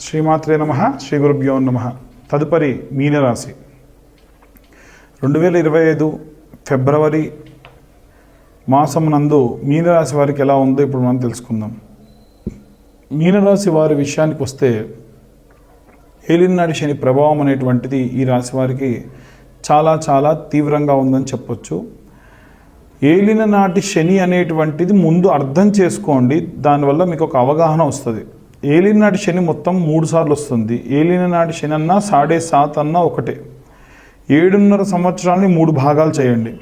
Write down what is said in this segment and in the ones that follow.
శ్రీమాత్రే నమః, శ్రీ గురుభ్యో నమః. తదుపరి మీనరాశి 2025 ఫిబ్రవరి మాసం నందు మీనరాశి వారికి ఎలా ఉందో ఇప్పుడు మనం తెలుసుకుందాం. మీనరాశి వారి విషయానికి వస్తే ఏలినాటి శని ప్రభావం అనేటువంటిది ఈ రాశి వారికి చాలా తీవ్రంగా ఉందని చెప్పొచ్చు. ఏలిన నాటి శని అనేటువంటిది ముందు అర్థం చేసుకోండి, దానివల్ల మీకు ఒక అవగాహన వస్తుంది. ఏలినాటి శని మొత్తం 3 సార్లు వస్తుంది. ఏలిన నాటి శని అన్నా 7.5 అన్నా ఒకటే. 7.5 సంవత్సరాలని 3 భాగాలు చేయండి.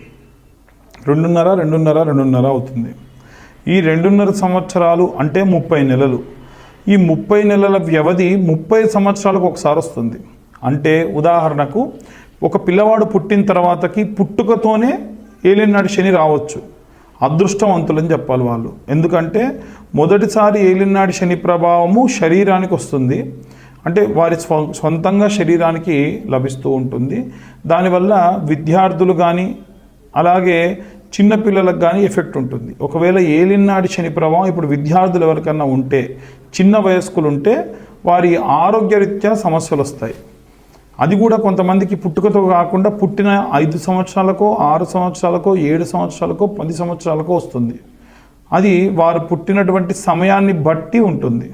2.5 అవుతుంది. ఈ 2.5 సంవత్సరాలు అంటే 30 నెలలు. ఈ 30 నెలల వ్యవధి 30 సంవత్సరాలకు ఒకసారి వస్తుంది. అంటే ఉదాహరణకు ఒక పిల్లవాడు పుట్టిన తర్వాతకి పుట్టుకతోనే ఏలినాటి శని రావచ్చు. అదృష్టవంతులని చెప్పాలి వాళ్ళు. ఎందుకంటే మొదటిసారి ఏలినాటి శని ప్రభావము శరీరానికి వస్తుంది, అంటే వారి సొంతంగా శరీరానికి లభిస్తూ ఉంటుంది. దానివల్ల విద్యార్థులు కానీ అలాగే చిన్నపిల్లలకు కానీ ఎఫెక్ట్ ఉంటుంది. ఒకవేళ ఏలినాటి శని ప్రభావం ఇప్పుడు విద్యార్థులు ఎవరికన్నా ఉంటే, చిన్న వయస్కులు ఉంటే వారి ఆరోగ్యరీత్యా సమస్యలు వస్తాయి. అది కూడా కొంతమందికి పుట్టుకతో కాకుండా పుట్టిన 5 సంవత్సరాలకో 6 సంవత్సరాలకో 7 సంవత్సరాలకో 10 సంవత్సరాలకో వస్తుంది. అది వారు పుట్టినటువంటి సమయాన్ని బట్టి ఉంటుంది.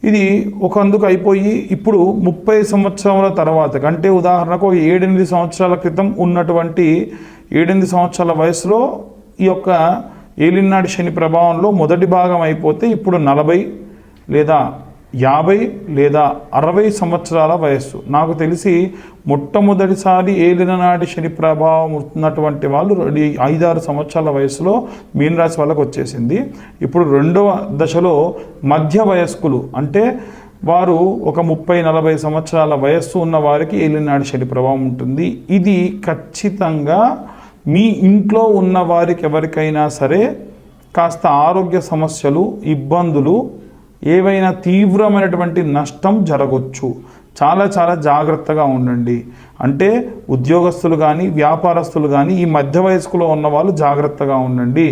ఇది ఒకందుకు అయిపోయి ఇప్పుడు 30 సంవత్సరాల తర్వాత, అంటే ఉదాహరణకు 7-8 సంవత్సరాల క్రితం ఉన్నటువంటి 7-8 సంవత్సరాల వయసులో ఈ యొక్క ఏలినాటి శని ప్రభావంలో మొదటి భాగం అయిపోతే ఇప్పుడు 40 లేదా 50 లేదా 60 సంవత్సరాల వయస్సు. నాకు తెలిసి మొట్టమొదటిసారి ఏలినాటి శని ప్రభావం ఉన్నటువంటి వాళ్ళు 5-6 సంవత్సరాల వయసులో మీనరాశి వాళ్ళకు వచ్చేసింది. ఇప్పుడు 2వ దశలో మధ్య వయస్కులు, అంటే వారు ఒక 30-40 సంవత్సరాల వయస్సు ఉన్న వారికి ఏలినాటి శని ప్రభావం ఉంటుంది. ఇది ఖచ్చితంగా మీ ఇంట్లో ఉన్న వారికి ఎవరికైనా సరే కాస్త ఆరోగ్య సమస్యలు, ఇబ్బందులు, ఏవైనా తీవ్రమైనటువంటి నష్టం జరగవచ్చు. చాలా జాగ్రత్తగా ఉండండి. అంటే ఉద్యోగస్తులు కానీ వ్యాపారస్తులు కానీ ఈ మధ్య వయస్కులో ఉన్న వాళ్ళు జాగ్రత్తగా ఉండండి.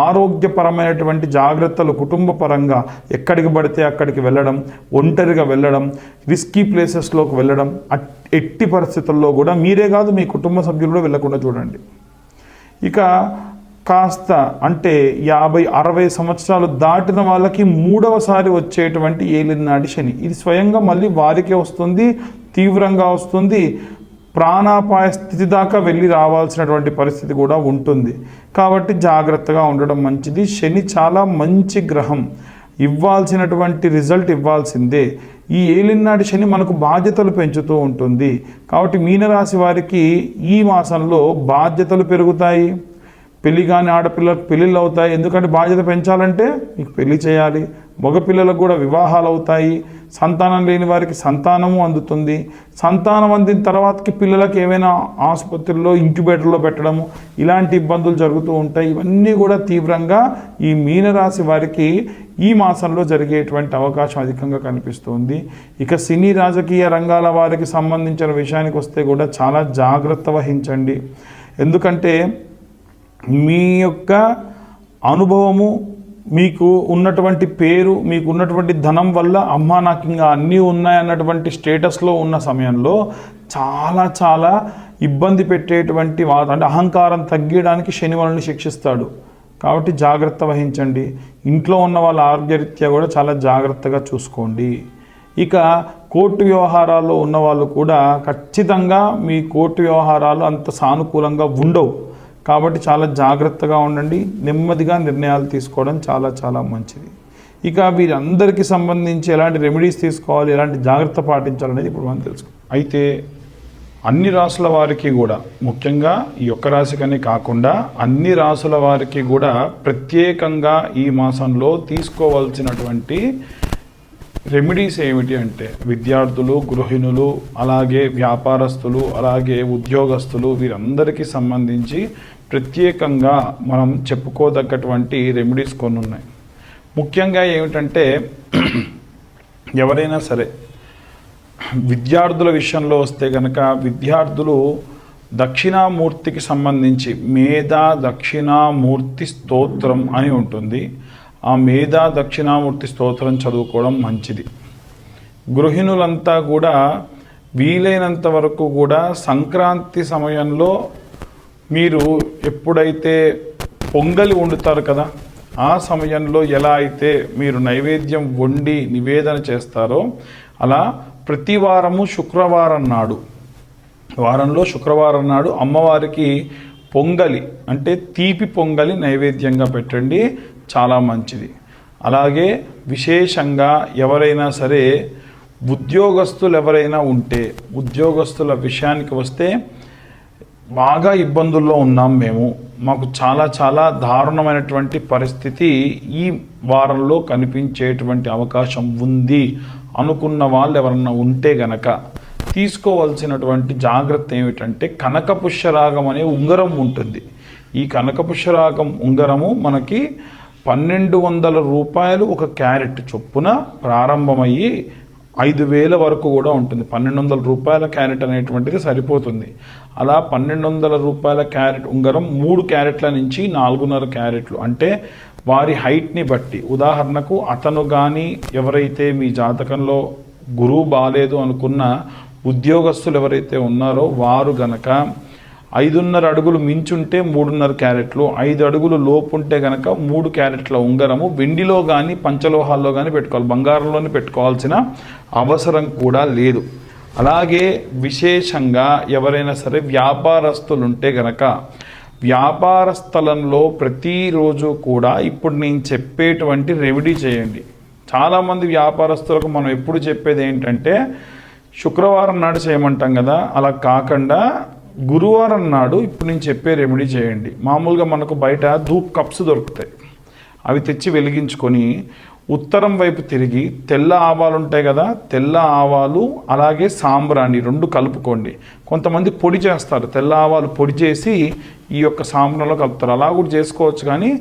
ఆరోగ్యపరమైనటువంటి జాగ్రత్తలు కుటుంబ పరంగా ఎక్కడికి పడితే అక్కడికి వెళ్ళడం, ఒంటరిగా వెళ్ళడం, రిస్కీ ప్లేసెస్లోకి వెళ్ళడం ఎట్టి పరిస్థితుల్లో కూడా మీరే కాదు మీ కుటుంబ సభ్యులు కూడా వెళ్ళకుండా చూడండి. ఇక కాస్త అంటే 50-60 సంవత్సరాలు దాటిన వాళ్ళకి 3వసారి వచ్చేటువంటి ఏలినాటి శని, ఇది స్వయంగా మళ్ళీ వారికే వస్తుంది, తీవ్రంగా వస్తుంది. ప్రాణాపాయ స్థితి దాకా వెళ్ళి రావాల్సినటువంటి పరిస్థితి కూడా ఉంటుంది. కాబట్టి జాగ్రత్తగా ఉండడం మంచిది. శని చాలా మంచి గ్రహం, ఇవ్వాల్సినటువంటి రిజల్ట్ ఇవ్వాల్సిందే. ఈ ఏలినాటి శని మనకు బాధ్యతలు పెంచుతూ ఉంటుంది. కాబట్టి మీనరాశి వారికి ఈ మాసంలో బాధ్యతలు పెరుగుతాయి. పెళ్లి కాని ఆడపిల్లలకు పెళ్ళిళ్ళు అవుతాయి. ఎందుకంటే బాధ్యత పెంచాలంటే మీకు పెళ్లి చేయాలి. మగపిల్లలకు కూడా వివాహాలు అవుతాయి. సంతానం లేని వారికి సంతానము అందుతుంది. సంతానం అందిన తర్వాతకి పిల్లలకి ఏమైనా ఆసుపత్రుల్లో ఇంక్యుబేటర్లో పెట్టడము, ఇలాంటి ఇబ్బందులు జరుగుతూ ఉంటాయి. ఇవన్నీ కూడా తీవ్రంగా ఈ మీనరాశి వారికి ఈ మాసంలో జరిగేటువంటి అవకాశం అధికంగా కనిపిస్తుంది. ఇక సినీ రాజకీయ రంగాల వారికి సంబంధించిన విషయానికి వస్తే కూడా చాలా జాగ్రత్త వహించండి. ఎందుకంటే మీ యొక్క అనుభవము, మీకు ఉన్నటువంటి పేరు, మీకు ఉన్నటువంటి ధనం వల్ల అమ్మా నాకు ఇంకా అన్నీ ఉన్నాయన్నటువంటి స్టేటస్లో ఉన్న సమయంలో చాలా ఇబ్బంది పెట్టేటువంటి అంటే అహంకారం తగ్గడానికి శని వాళ్ళని శిక్షిస్తాడు. కాబట్టి జాగ్రత్త వహించండి. ఇంట్లో ఉన్న వాళ్ళ ఆరోగ్యరీత్యా కూడా చాలా జాగ్రత్తగా చూసుకోండి. ఇక కోర్టు వ్యవహారాల్లో ఉన్న వాళ్ళు కూడా ఖచ్చితంగా మీ కోర్టు వ్యవహారాలు అంత సానుకూలంగా ఉండవు. కాబట్టి చాలా జాగ్రత్తగా ఉండండి. నెమ్మదిగా నిర్ణయాలు తీసుకోవడం చాలా మంచిది. ఇక వీరందరికీ సంబంధించి ఎలాంటి రెమెడీస్ తీసుకోవాలి, ఎలాంటి జాగ్రత్త పాటించాలనేది ఇప్పుడు మనం తెలుసుకుందాం. అయితే అన్ని రాసుల వారికి కూడా, ముఖ్యంగా ఈ ఒక్క రాశికనే కాకుండా అన్ని రాసుల వారికి కూడా ప్రత్యేకంగా ఈ మాసంలో తీసుకోవాల్సినటువంటి రెమెడీస్ ఏమిటి అంటే, విద్యార్థులు, గృహిణులు, అలాగే వ్యాపారస్తులు, అలాగే ఉద్యోగస్తులు, వీరందరికీ సంబంధించి ప్రత్యేకంగా మనం చెప్పుకోదగ్గటువంటి రెమెడీస్ కొన్ని ఉన్నాయి. ముఖ్యంగా ఏమిటంటే ఎవరైనా సరే విద్యార్థుల విషయంలో వస్తే కనుక, విద్యార్థులు దక్షిణామూర్తికి సంబంధించి మేధా దక్షిణామూర్తి స్తోత్రం అని ఉంటుంది. ఆ మేధా దక్షిణామూర్తి స్తోత్రం చదువుకోవడం మంచిది. గృహిణులంతా కూడా వీలైనంత వరకు కూడా సంక్రాంతి సమయంలో మీరు ఎప్పుడైతే పొంగలి వండుతారు కదా, ఆ సమయంలో ఎలా అయితే మీరు నైవేద్యం వండి నివేదన చేస్తారో అలా ప్రతి వారము శుక్రవారం నాడు, వారంలో శుక్రవారం నాడు అమ్మవారికి పొంగలి అంటే తీపి పొంగలి నైవేద్యంగా పెట్టండి, చాలా మంచిది. అలాగే విశేషంగా ఎవరైనా సరే ఉద్యోగస్తులు ఎవరైనా ఉంటే, ఉద్యోగస్తుల విషయానికి వస్తే బాగా ఇబ్బందుల్లో ఉన్నాం మేము, మాకు చాలా చాలా దారుణమైనటువంటి పరిస్థితి ఈ వారంలో కనిపించేటువంటి అవకాశం ఉంది అనుకున్న వాళ్ళు ఎవరన్నా ఉంటే గనక తీసుకోవాల్సినటువంటి జాగ్రత్త ఏమిటంటే కనకపుష్యరాగం అనే ఉంగరం ఉంటుంది. ఈ కనకపుష్యరాగం ఉంగరము మనకి 1200 రూపాయలు ఒక క్యారెట్ చొప్పున ప్రారంభమయ్యి 5000 వరకు కూడా ఉంటుంది. 1200 రూపాయల క్యారెట్ అనేటువంటిది సరిపోతుంది. అలా 1200 రూపాయల క్యారెట్ ఉంగరం 3 క్యారెట్ల నుంచి 4.5 క్యారెట్లు, అంటే వారి హైట్ని బట్టి. ఉదాహరణకు అతను కానీ ఎవరైతే మీ జాతకంలో గురువు బాలేదు అనుకున్న ఉద్యోగస్తులు ఎవరైతే ఉన్నారో వారు గనక 5.5 అడుగులు మించుంటే 3.5 క్యారెట్లు, 5 అడుగులు లోపు ఉంటే గనక 3 క్యారెట్ల ఉంగరము వెండిలో కానీ పంచలోహాల్లో కానీ పెట్టుకోవాలి, బంగారంలోనే పెట్టుకోవాల్సిన అవసరం కూడా లేదు. అలాగే విశేషంగా ఎవరైనా సరే వ్యాపారస్తులు ఉంటే గనక వ్యాపార స్థలంలో ప్రతిరోజు కూడా ఇప్పుడు నేను చెప్పేటువంటి రెమెడీ చేయండి. చాలామంది వ్యాపారస్తులకు మనం ఎప్పుడు చెప్పేది ఏంటంటే శుక్రవారం నాడు చేయమంటాం కదా, అలా కాకుండా గురువారం నాడు ఇప్పుడు నేను చెప్పే రెమెడీ చేయండి. మామూలుగా మనకు బయట ధూప్ కప్స్ దొరుకుతాయి, అవి తెచ్చి వెలిగించుకొని ఉత్తరం వైపు తిరిగి తెల్ల ఆవాలు ఉంటాయి కదా, తెల్ల ఆవాలు అలాగే సాంబ్రాణి 2 కలుపుకోండి. కొంతమంది పొడి చేస్తారు, తెల్ల ఆవాలు పొడి చేసి ఈ యొక్క సాంబ్రాణిలో కలుపుతారు, అలా కూడా చేసుకోవచ్చు. కానీ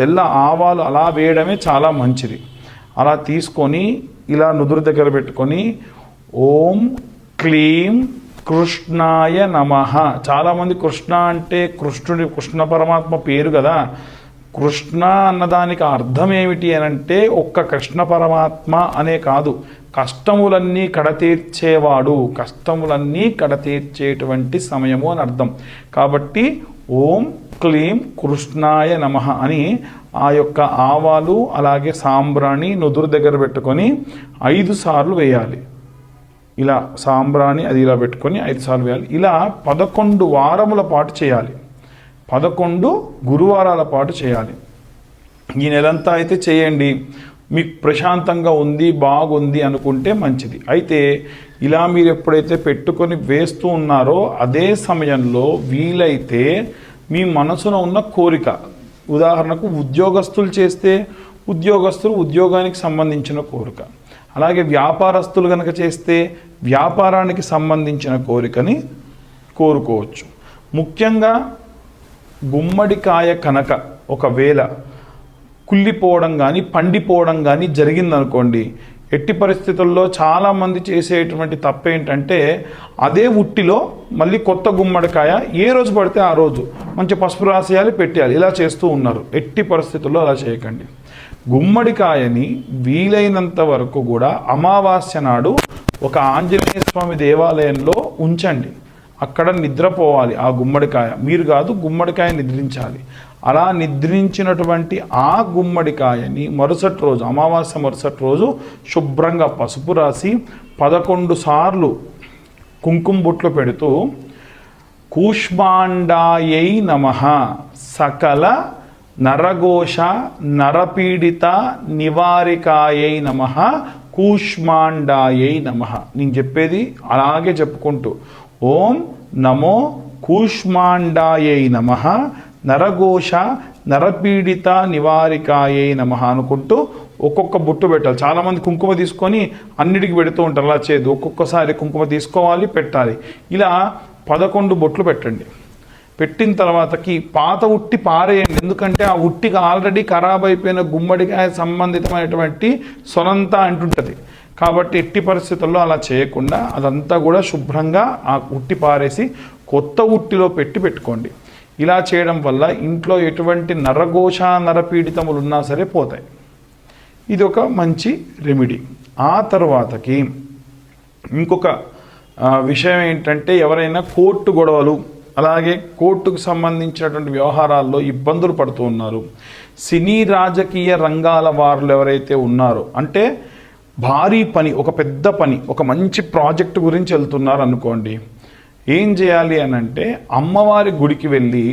తెల్ల ఆవాలు అలా వేయడమే చాలా మంచిది. అలా తీసుకొని ఇలా నుదురు దగ్గర పెట్టుకొని ఓం క్లీం కృష్ణాయ నమః. చాలామంది కృష్ణ అంటే కృష్ణ పరమాత్మ పేరు కదా, కృష్ణ అన్నదానికి అర్థం ఏమిటి అని అంటే ఒక్క కృష్ణ పరమాత్మ అనే కాదు, కష్టములన్నీ కడతీర్చేవాడు, కష్టములన్నీ కడతీర్చేటువంటి సమయము అని అర్థం. కాబట్టి ఓం క్లీం కృష్ణాయ నమః అని ఆ యొక్క ఆవాలు అలాగే సాంబ్రాణి నుదురు దగ్గర పెట్టుకొని 5 సార్లు వేయాలి. ఇలా సాంబ్రాణి అది ఇలా పెట్టుకొని 5 సార్లు వేయాలి. ఇలా 11 వారముల పాటు చేయాలి, 11 గురువారాల పాటు చేయాలి. ఈ నెలంతా అయితే చేయండి, మీకు ప్రశాంతంగా ఉంది బాగుంది అనుకుంటే మంచిది. అయితే ఇలా మీరు ఎప్పుడైతే పెట్టుకొని వేస్తూ ఉన్నారో అదే సమయంలో వీలైతే మీ మనసులో ఉన్న కోరిక, ఉదాహరణకు ఉద్యోగస్తులు చేస్తే ఉద్యోగస్తులు ఉద్యోగానికి సంబంధించిన కోరిక, అలాగే వ్యాపారస్తులు కనుక చేస్తే వ్యాపారానికి సంబంధించిన కోరికని కోరుకోవచ్చు. ముఖ్యంగా గుమ్మడికాయ కనుక ఒకవేళ కుళ్ళిపోవడం కానీ పండిపోవడం కానీ జరిగిందనుకోండి, ఎట్టి పరిస్థితుల్లో చాలామంది చేసేటువంటి తప్పు ఏంటంటే అదే ఉట్టిలో మళ్ళీ కొత్త గుమ్మడికాయ ఏ రోజు పడితే ఆ రోజు మంచి పసుపు రాసేయాలి పెట్టేయాలి, ఇలా చేస్తూ ఉన్నారు. ఎట్టి పరిస్థితుల్లో అలా చేయకండి. గుమ్మడికాయని వీలైనంత వరకు కూడా అమావాస్య నాడు ఒక ఆంజనేయ స్వామి దేవాలయంలో ఉంచండి, అక్కడ నిద్రపోవాలి ఆ గుమ్మడికాయ, మీరు కాదు గుమ్మడికాయ నిద్రించాలి. అలా నిద్రించినటువంటి ఆ గుమ్మడికాయని మరుసటి రోజు అమావాస్య మరుసటి రోజు శుభ్రంగా పసుపు రాసి 11 సార్లు కుంకుమ బొట్లు పెడుతూ కూష్మాండాయై నమః సకల నరఘోష నరపీడిత నివారికాయై నమః కూష్మాండాయై నమః. నేను చెప్పేది అలాగే చెప్పుకుంటూ ఓం నమో కూష్మాండాయై నమః నరఘోష నరపీడిత నివారికాయై నమః అనుకుంటూ ఒక్కొక్క బొట్టు పెట్టాలి. చాలామంది కుంకుమ తీసుకొని అన్నిటికీ పెడుతూ ఉంటారు, అలా చేయదు. ఒక్కొక్కసారి కుంకుమ తీసుకోవాలి పెట్టాలి. ఇలా 11 బొట్లు పెట్టండి. పెట్టిన తర్వాతకి పాత ఉట్టి పారేయండి, ఎందుకంటే ఆ ఉట్టికి ఆల్రెడీ ఖరాబ్ అయిపోయిన గుమ్మడికాయ సంబంధితమైనటువంటి సొనంతా అంటుంటుంది. కాబట్టి ఎట్టి పరిస్థితుల్లో అలా చేయకుండా అదంతా కూడా శుభ్రంగా ఆ ఉట్టి పారేసి కొత్త ఉట్టిలో పెట్టుకోండి. ఇలా చేయడం వల్ల ఇంట్లో ఎటువంటి నరఘోష నరపీడితములు ఉన్నా సరే పోతాయి. ఇది ఒక మంచి రెమెడీ. ఆ తర్వాతకి ఇంకొక విషయం ఏంటంటే, ఎవరైనా కోర్టు గొడవలు అలాగే కోర్టుకు సంబంధించినటువంటి వ్యవహారాల్లో ఇబ్బందులు పడుతూ ఉన్నారు, సినీ రాజకీయ రంగాల వారు ఎవరైతే ఉన్నారో, అంటే భారీ పని, ఒక పెద్ద పని, ఒక మంచి ప్రాజెక్టు గురించి వెళ్తున్నారు అనుకోండి, ఏం చేయాలి అని అంటే, అమ్మవారి గుడికి వెళ్ళి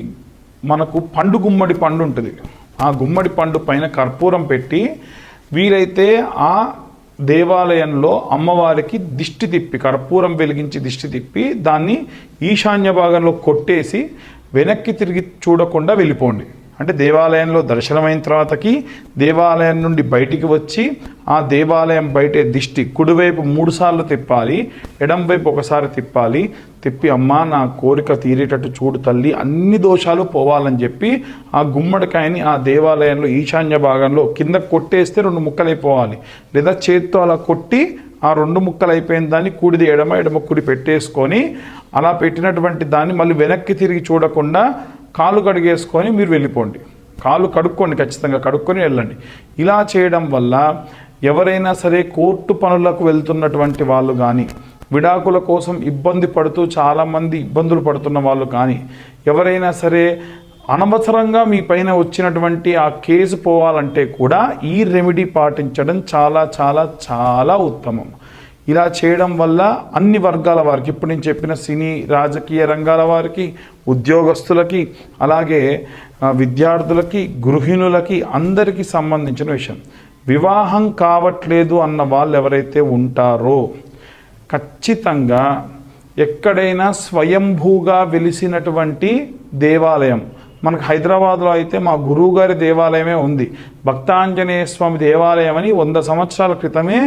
మనకు గుమ్మడి పండు ఉంటుంది, ఆ గుమ్మడి పండు పైన కర్పూరం పెట్టి వీలైతే ఆ దేవాలయంలో అమ్మవారికి దిష్టి తిప్పి, కర్పూరం వెలిగించి దిష్టి తిప్పి దాన్ని ఈశాన్య భాగంలో కొట్టేసి వెనక్కి తిరిగి చూడకుండా వెళ్ళిపోండి. అంటే దేవాలయంలో దర్శనమైన తర్వాతకి దేవాలయం నుండి బయటికి వచ్చి ఆ దేవాలయం బయటే దిష్టి కుడివైపు 3 సార్లు తిప్పాలి, ఎడంవైపు ఒకసారి తిప్పాలి. తిప్పి అమ్మ నా కోరిక తీరేటట్టు చూడు తల్లి, అన్ని దోషాలు పోవాలని చెప్పి ఆ గుమ్మడికాయని ఆ దేవాలయంలో ఈశాన్య భాగంలో కింద కొట్టేస్తే 2 ముక్కలైపోవాలి. లేదా చేత్తో అలా కొట్టి ఆ 2 ముక్కలు అయిపోయిన దాన్ని కుడిది ఎడమ కుడి పెట్టేసుకొని అలా పెట్టినటువంటి దాన్ని మళ్ళీ వెనక్కి తిరిగి చూడకుండా కాలు కడిగేసుకొని మీరు వెళ్ళిపోండి. కాలు కడుక్కోండి, ఖచ్చితంగా కడుక్కొని వెళ్ళండి. ఇలా చేయడం వల్ల ఎవరైనా సరే కోర్టు పనులకు వెళ్తున్నటువంటి వాళ్ళు కానీ, విడాకుల కోసం ఇబ్బంది పడుతూ చాలామంది ఇబ్బందులు పడుతున్న వాళ్ళు కానీ, ఎవరైనా సరే అనవసరంగా మీ పైన వచ్చినటువంటి ఆ కేసు పోవాలంటే కూడా ఈ రెమెడీ పాటించడం చాలా చాలా చాలా ఉత్తమం. ఇలా చేయడం వల్ల అన్ని వర్గాల వారికి, ఇప్పుడు నేను చెప్పిన సినీ రాజకీయ రంగాల వారికి, ఉద్యోగస్తులకి, అలాగే విద్యార్థులకి, గృహిణులకి, అందరికీ సంబంధించిన విషయం. వివాహం కావట్లేదు అన్న వాళ్ళు ఎవరైతే ఉంటారో ఖచ్చితంగా ఎక్కడైనా స్వయంభూగా వెలిసినటువంటి దేవాలయం, మనకు హైదరాబాద్లో అయితే మా గురువుగారి దేవాలయమే ఉంది, భక్తాంజనేయ స్వామి దేవాలయం అని 100 సంవత్సరాల క్రితమే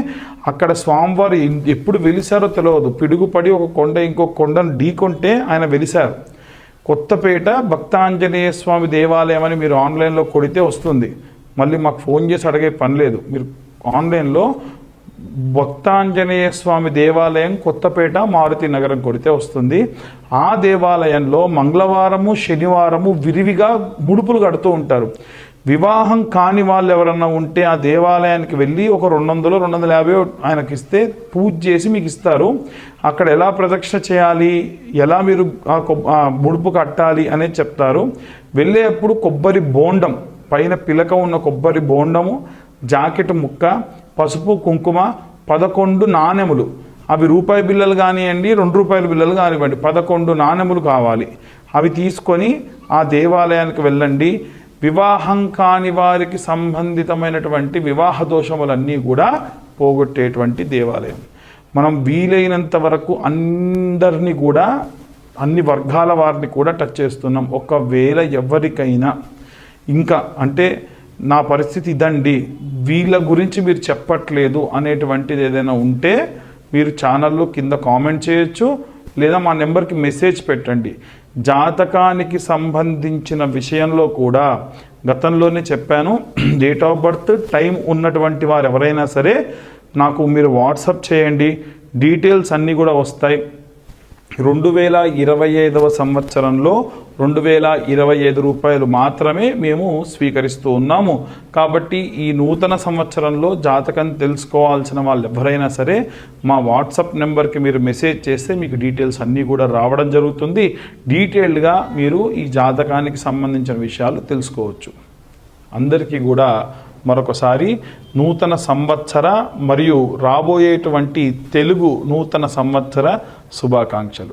అక్కడ స్వామివారు ఎప్పుడు వెలిసారో తెలియదు, పిడుగుపడి ఒక కొండ ఇంకో కొండను ఢీకొంటే ఆయన వెలిశారు. కొత్తపేట భక్తాంజనేయ స్వామి దేవాలయం అని మీరు ఆన్లైన్లో కొడితే వస్తుంది. మళ్ళీ మాకు ఫోన్ చేసి అడిగే పని లేదు, మీరు ఆన్లైన్లో భక్తాంజనేయ స్వామి దేవాలయం కొత్తపేట మారుతి నగరం కొడితే వస్తుంది. ఆ దేవాలయంలో మంగళవారము శనివారము విరివిగా ముడుపులు కడుతూ ఉంటారు. వివాహం కాని వాళ్ళు ఎవరన్నా ఉంటే ఆ దేవాలయానికి వెళ్ళి ఒక 200-250 ఆయనకి ఇస్తే పూజ చేసి మీకు ఇస్తారు. అక్కడ ఎలా ప్రదక్షిణ చేయాలి, ఎలా మీరు ఆ ముడుపు కట్టాలి అనేది చెప్తారు. వెళ్ళేటప్పుడు కొబ్బరి బోండం, పైన పిలక ఉన్న కొబ్బరి బోండము, జాకెట్ ముక్క, పసుపు కుంకుమ, 11 నాణెములు, అవి రూపాయి బిళ్ళలు కానివ్వండి, 2 రూపాయల బిళ్ళలు కానివ్వండి, 11 నాణెములు కావాలి. అవి తీసుకొని ఆ దేవాలయానికి వెళ్ళండి. వివాహం కాని వారికి సంబంధితమైనటువంటి వివాహ దోషములన్నీ కూడా పోగొట్టేటువంటి దేవాలయం. మనం వీలైనంత వరకు అందరినీ కూడా, అన్ని వర్గాల వారిని కూడా టచ్ చేస్తున్నాం. ఒకవేళ ఎవరికైనా ఇంకా అంటే నా పరిస్థితి ఇదండి, వీళ్ళ గురించి మీరు చెప్పట్లేదు అనేటువంటిది ఏదైనా ఉంటే మీరు ఛానల్లో కింద కామెంట్ చేయొచ్చు, లేదా మా నెంబర్కి మెసేజ్ పెట్టండి. జాతకానికి సంబంధించిన విషయంలో కూడా గతంలోనే చెప్పాను, డేట్ ఆఫ్ బర్త్ టైం ఉన్నటువంటి వారు ఎవరైనా సరే నాకు మీరు వాట్సాప్ చేయండి, డీటెయిల్స్ అన్నీ కూడా వస్తాయి. 2025వ సంవత్సరంలో 2025 రూపాయలు మాత్రమే మేము స్వీకరిస్తూ ఉన్నాము. కాబట్టి ఈ నూతన సంవత్సరంలో జాతకం తెలుసుకోవాల్సిన వాళ్ళు ఎవరైనా సరే మా వాట్సాప్ నెంబర్కి మీరు మెసేజ్ చేస్తే మీకు డీటెయిల్స్ అన్నీ కూడా రావడం జరుగుతుంది. డీటెయిల్డ్గా మీరు ఈ జాతకానికి సంబంధించిన విషయాలు తెలుసుకోవచ్చు. అందరికీ కూడా మరొకసారి నూతన సంవత్సర మరియు రాబోయేటువంటి తెలుగు నూతన సంవత్సర శుభాకాంక్షలు.